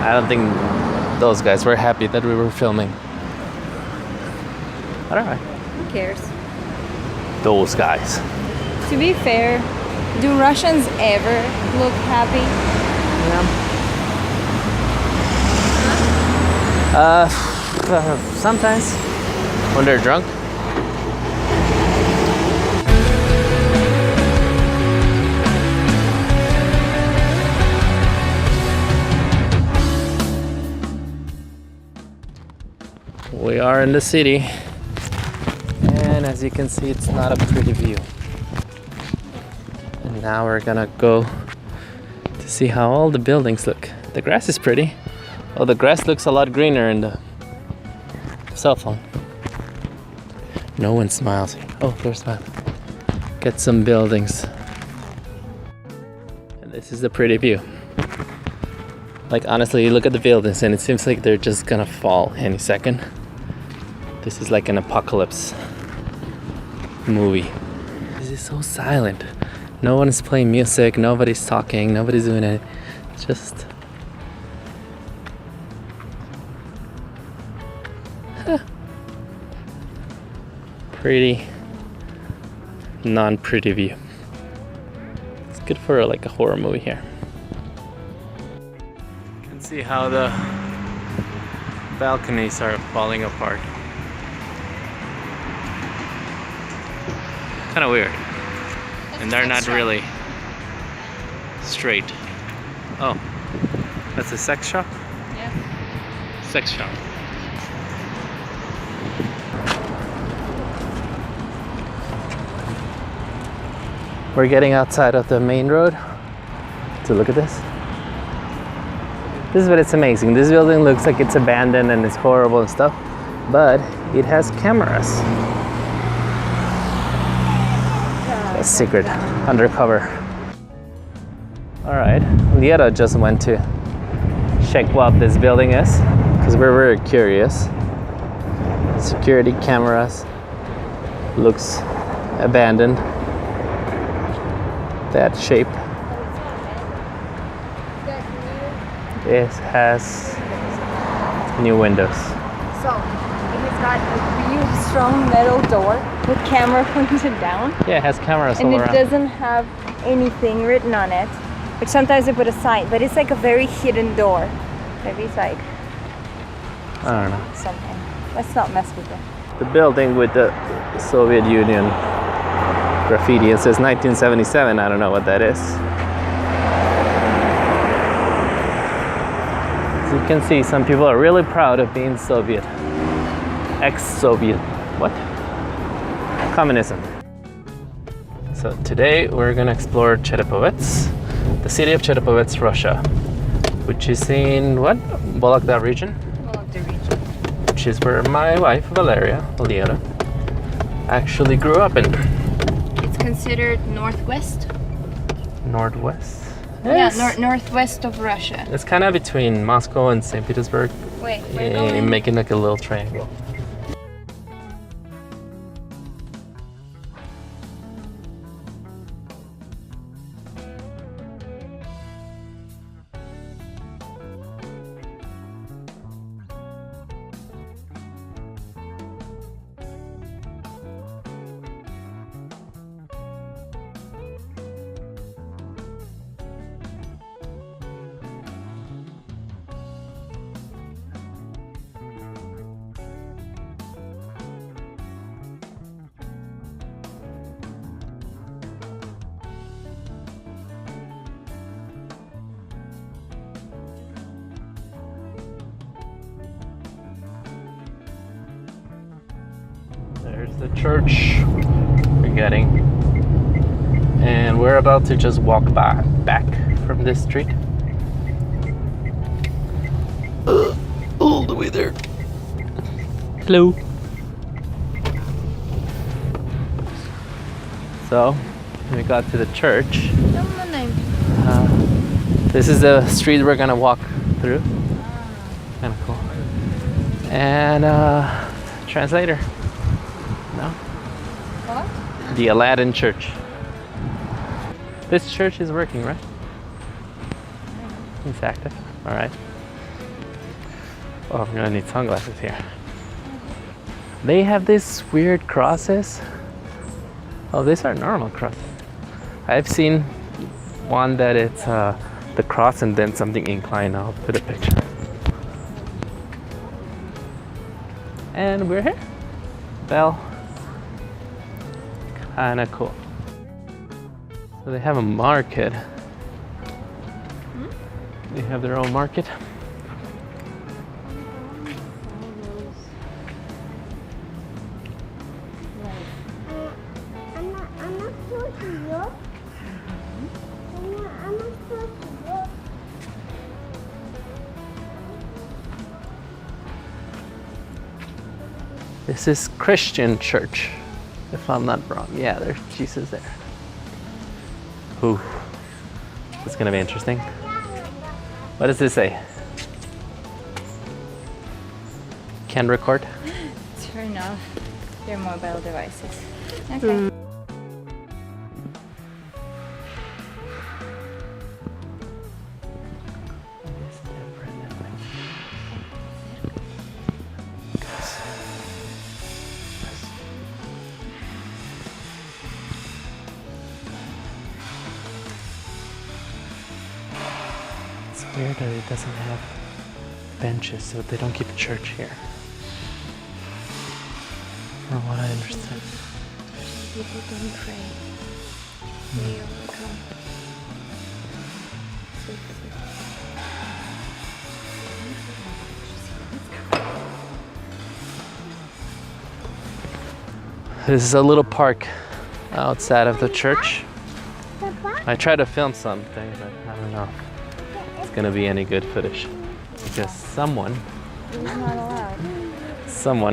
I don't think those guys were happy that we were filming. But alright. Who cares? Those guys. To be fair, do Russians ever look happy? Sometimes when they're drunk. We are in the city, and as you can see, it's not a pretty view. And now we're gonna go to see how all the buildings look. The grass is pretty. Oh, the grass looks a lot greener in the cell phone. No one smiles here. Oh, they're smiling. Get some buildings. And this is the pretty view. Like, honestly, you look at the buildings and it seems like they're just gonna fall any second. This is like an apocalypse movie. This is so silent. No one is playing music, nobody's talking, nobody's doing it. It's just... pretty non-pretty view. It's good for like a horror movie here. You can see how the balconies are falling apart. Kind of weird. And they're not really straight. Oh, that's a sex shop? Yeah. Sex shop. We're getting outside of the main road to look at this. This is what it's amazing. This building looks like it's abandoned and it's horrible and stuff, but it has cameras. A secret, undercover. All right, Lieta just went to check what this building is because we're very curious. Security cameras, looks abandoned. That shape. It has new windows. So, it has got a really strong metal door with camera pointed down. Yeah, it has cameras and all it around. doesn't have anything written on it. Like sometimes they put a sign, but it's like a very hidden door. Maybe it's like I don't know. something. Let's not mess with it. The building with the Soviet Union graffiti. It says 1977. I don't know what that is. As you can see, some people are really proud of being Soviet. Ex-Soviet. What? Communism. So today we're gonna explore Cherepovets, the city of Cherepovets, Russia, which is in what? Vologda region? Vologda region. Which is where my wife, Valeria, Lieta, actually grew up in. It's considered northwest. Northwest? Yes. Yeah, northwest of Russia. It's kind of between Moscow and St. Petersburg. Wait, we're going... Making like a little triangle. There's the church we're getting, and we're about to just walk back from this street. All the way there. Hello. So we got to the church. This is the street we're gonna walk through. Kind of cool. And translator. No? What? The Aladdin Church. This church is working, right? It's active. All right. Oh, I'm gonna need sunglasses here. They have these weird crosses. Oh, these are normal crosses. I've seen one that it's the cross and then something inclined. I'll put a picture. And we're here. Bell. Kinda cool. So they have a market. They have their own market. I'm not supposed to look. I'm not supposed to look. This is Christian church, if I'm not wrong. Yeah, there's Jesus there. Ooh, it's gonna be interesting. What does this say? Can record? Turn off your mobile devices. Okay. It's weird that it doesn't have benches, so they don't keep church here. From what I understand. People don't pray. They all come. This is a little park outside of the church. I tried to film something, but I don't know if it's gonna be any good footage. Because someone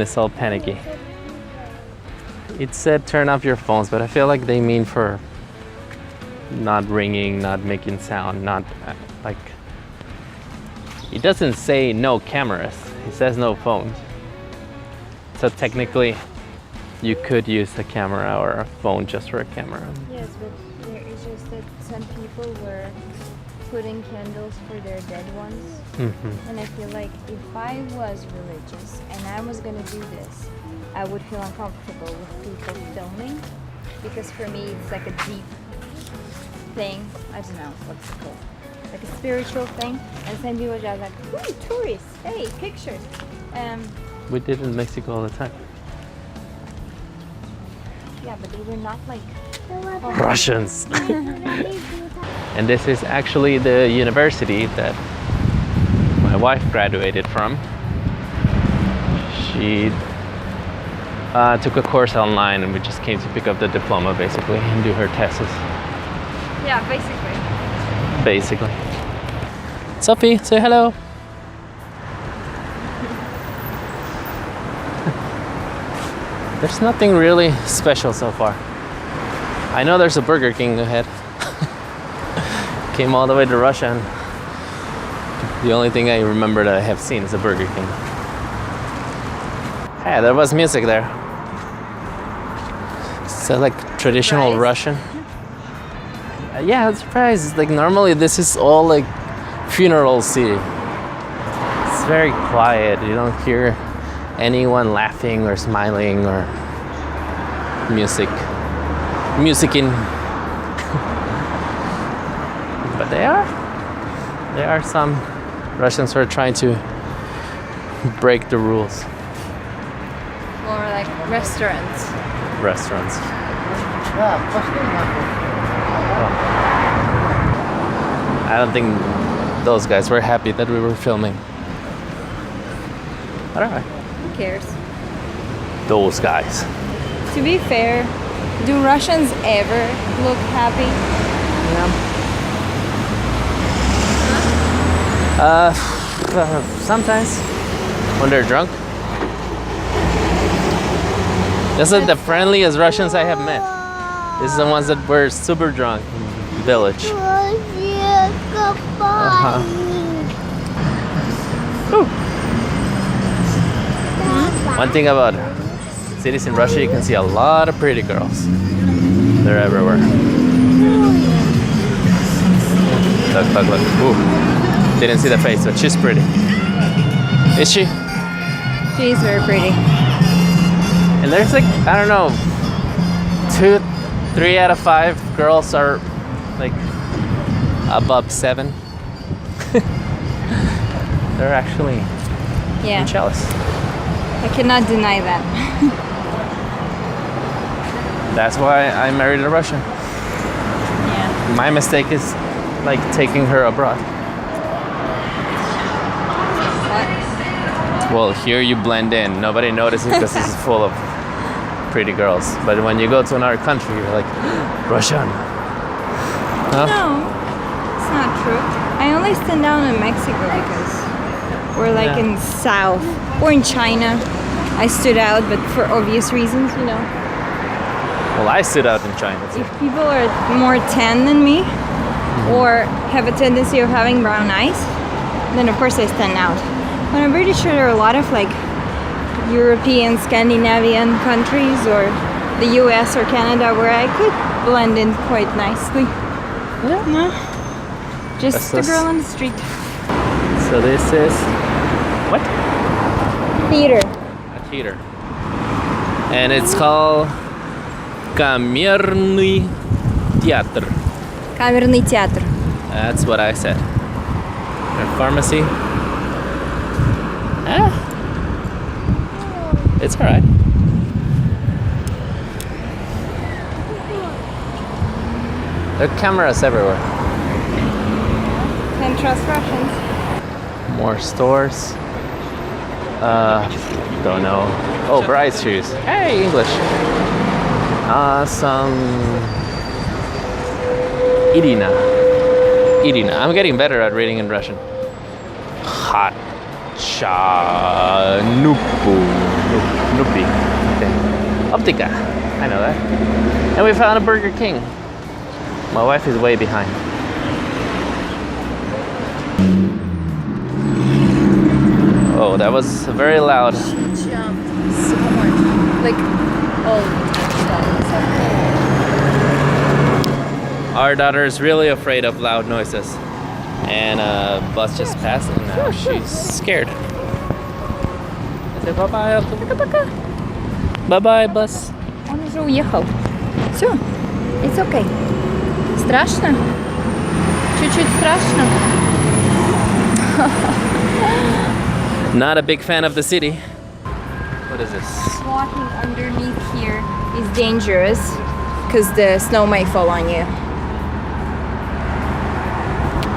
is all panicky. It said turn off your phones, but I feel like they mean for not ringing, not making sound, not like... It doesn't say no cameras, it says no phones. So technically, you could use a camera or a phone just for a camera. Yes, but there is just that some people were putting candles for their dead ones. Mm-hmm. And I feel like if I was religious and I was gonna do this, I would feel uncomfortable with people filming, because for me it's like a deep thing. I don't know what's it called, like a spiritual thing. And some people just like, ooh, tourists, hey, pictures. We did in Mexico all the time. Yeah, but they were not like Russians. And this is actually the university that my wife graduated from. She took a course online, and we just came to pick up the diploma basically and do her tests. Yeah, basically. Sophie, say hello. There's nothing really special so far. I know there's a Burger King ahead. Came all the way to Russia, and the only thing I remember that I have seen is a Burger King. Hey, there was music there. Is that like traditional Surprise. Russian? Yeah, I'm surprised. Like normally this is all like funeral city. It's very quiet. You don't hear anyone laughing or smiling or musicking. But there are some Russians who are trying to break the rules. More like restaurants. I don't think those guys were happy that we were filming. But alright. Who cares? Those guys. To be fair, do Russians ever look happy? Sometimes when they're drunk. This is the friendliest Russians I have met. These are the ones that were super drunk in the village. One thing about cities in Russia, you can see a lot of pretty girls. They're everywhere. Look. Ooh. Didn't see the face, but she's pretty. Is she? She's very pretty. And there's like, I don't know, 2, 3 out of 5 girls are like above 7. They're actually Yeah, jealous. I cannot deny that. That's why I married a Russian. Yeah. My mistake is like taking her abroad. What? Well, here you blend in. Nobody notices because this is full of pretty girls. But when you go to another country, you're like, Russian. Huh? No, it's not true. I only stand down in Mexico because we're like Yeah. in South or in China. I stood out, but for obvious reasons, you know. Well, I stood out in China too. If people are more tan than me or have a tendency of having brown eyes, then of course I stand out. But I'm pretty sure there are a lot of like European, Scandinavian countries or the US or Canada where I could blend in quite nicely. No. Just That's the us. girl on the street. So this is what? Theater. A theater. And it's called Камерный театр. Камерный театр. That's what I said. A pharmacy. It's alright. There are cameras everywhere. Can't trust Russians. More stores. Don't know. Oh, Bride's shoes. Hey, English. Some Irina. Irina. I'm getting better at reading in Russian. Hot cha nupu nupi. Okay. Optika. I know that. And we found a Burger King. My wife is way behind. Oh, that was very loud. She jumped so much. Like, Our daughter is really afraid of loud noises. And a bus just passed and now she's scared. I said bye-bye. Пока-пока. Bye-bye, bus. Он уже уехал. Все, it's okay. Страшно? Чуть-чуть страшно. Not a big fan of the city. What is this? Walking underneath here is dangerous because the snow may fall on you.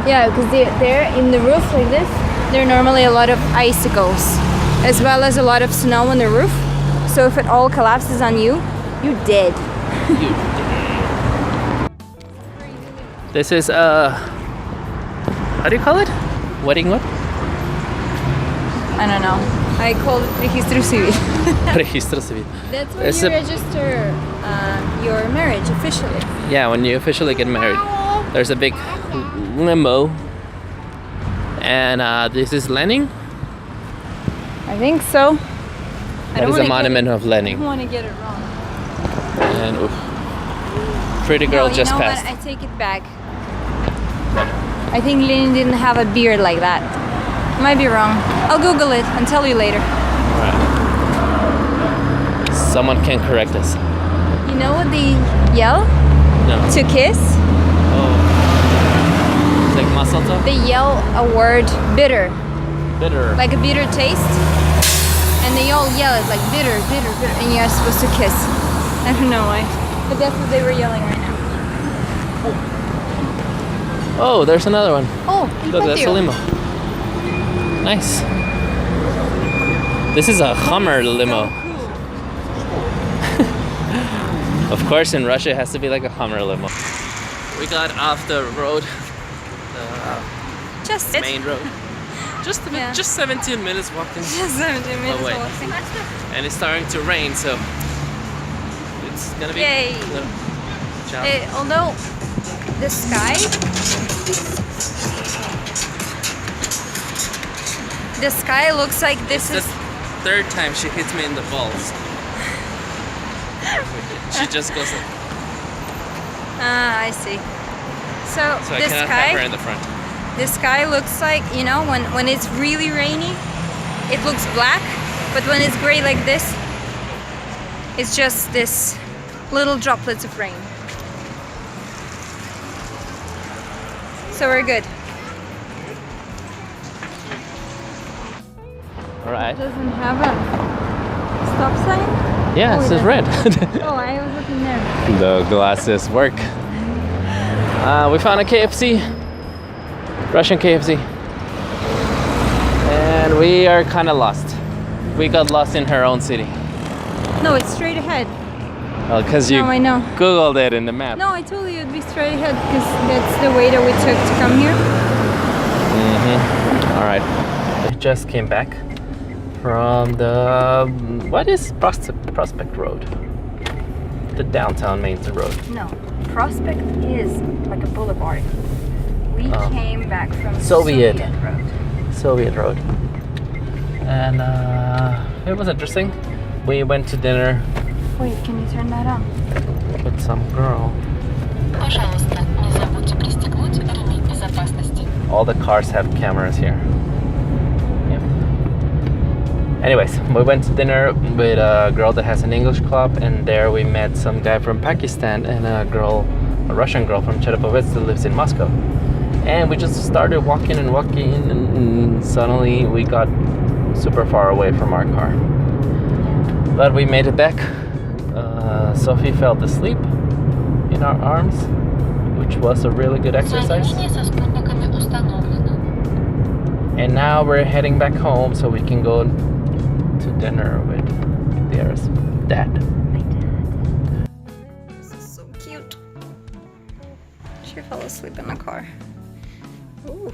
Yeah, because they're in the roof like this. There are normally a lot of icicles, as well as a lot of snow on the roof. So if it all collapses on you, you're dead. This is how do you call it? Wedding what? I don't know. I call it registro civil. Registro civil. That's when It's you a- register your marriage officially. Yeah, when you officially get married. There's a big limo. And this is Lenin. I think so. That is a monument of I Lenin. don't want to get it wrong. And oof. Pretty girl No, just you know passed. What? I take it back. I think Lenin didn't have a beard like that. Might be wrong. I'll Google it and tell you later. Right. Someone can correct us. You know what they yell No. to kiss? Oh. It's like masalta? They yell a word bitter, Bitter. like a bitter taste. And they all yell it like bitter, bitter, bitter. And you're supposed to kiss. I don't know why. But that's what they were yelling right now. Oh, there's another one. Oh, Look, that's a patio. limo. Nice. This is a Hummer limo. Of course, in Russia, it has to be like a Hummer limo. We got off the road, Just the main road. Just a bit, Yeah. just 17 minutes walking, Just 17 minutes wait. walking. and it's starting to rain, so it's gonna be Yay. a little challenging. Although the sky, looks like this It's is. the third time she hits me in the balls. She just goes like, Ah, I see. So, so I the cannot have her sky, in the front. looks like, you know, when it's really rainy, it looks black, but when it's gray like this, it's just this little droplets of rain. So we're good. All right. It doesn't have a stop sign? Yeah, Oh, it it says red. Oh, I was looking there. The glasses work. We found a KFC, Russian KFC, and we are kind of lost. We got lost in her own city. No, it's straight ahead. Well, because you No, I know. Googled it in the map. No, I told you it'd be straight ahead because that's the way that we took to come here. All right. We just came back from the what is Prospect Road? The downtown Main Road. No, Prospect is like a boulevard. We Oh. came back from Soviet. Road. Soviet Road. And it was interesting. We went to dinner Wait, can you turn that on? with some girl. Пожалуйста, не забудьте пристегнуть ремень безопасности. All the cars have cameras here. Yep. Anyways, we went to dinner with a girl that has an English club, and there we met some guy from Pakistan and a Russian girl from Chernobyl that lives in Moscow. And we just started walking, and suddenly we got super far away from our car. But we made it back. Sophie fell asleep in our arms, which was a really good exercise. Соединение со спутниками установлено. And now we're heading back home so we can go to dinner with Dara's dad. This is so cute. She fell asleep in the car. Ooh.